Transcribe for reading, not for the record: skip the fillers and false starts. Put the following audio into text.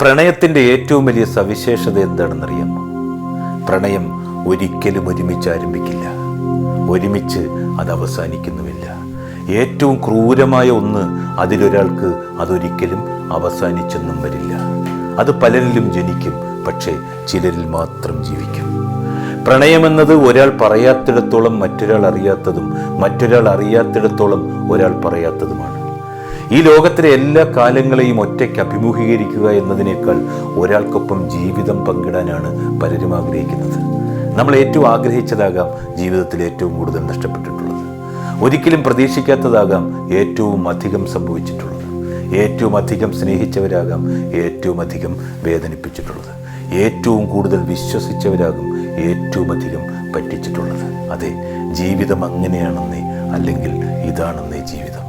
പ്രണയത്തിൻ്റെ ഏറ്റവും വലിയ സവിശേഷത എന്താണെന്നറിയാമോ? പ്രണയം ഒരിക്കലും ഒരുമിച്ച് ആരംഭിക്കില്ല, ഒരുമിച്ച് അത് അവസാനിക്കുന്നുമില്ല. ഏറ്റവും ക്രൂരമായ ഒന്ന് അതിലൊരാൾക്ക് അതൊരിക്കലും അവസാനിച്ചെന്നും വരില്ല. അത് പലരിലും ജനിക്കും, പക്ഷേ ചിലരിൽ മാത്രം ജീവിക്കും. പ്രണയമെന്നത് ഒരാൾ പറയാത്തിടത്തോളം മറ്റൊരാൾ അറിയാത്തതും മറ്റൊരാൾ അറിയാത്തിടത്തോളം ഒരാൾ പറയാത്തതുമാണ്. ഈ ലോകത്തിലെ എല്ലാ കാലങ്ങളെയും ഒറ്റയ്ക്ക് അഭിമുഖീകരിക്കുക എന്നതിനേക്കാൾ ഒരാൾക്കൊപ്പം ജീവിതം പങ്കിടാനാണ് പലരും ആഗ്രഹിക്കുന്നത്. നമ്മൾ ഏറ്റവും ആഗ്രഹിച്ചതാകാം ജീവിതത്തിൽ ഏറ്റവും കൂടുതൽ നഷ്ടപ്പെട്ടിട്ടുള്ളത്. ഒരിക്കലും പ്രതീക്ഷിക്കാത്തതാകാം ഏറ്റവും അധികം സംഭവിച്ചിട്ടുള്ളത്. ഏറ്റവും അധികം സ്നേഹിച്ചവരാകാം ഏറ്റവും അധികം വേദനിപ്പിച്ചിട്ടുള്ളത്. ഏറ്റവും കൂടുതൽ വിശ്വസിച്ചവരാകും ഏറ്റവും അധികം പറ്റിച്ചിട്ടുള്ളത്. അതെ, ജീവിതം അങ്ങനെയാണെന്നേ, അല്ലെങ്കിൽ ഇതാണെന്നേ ജീവിതം.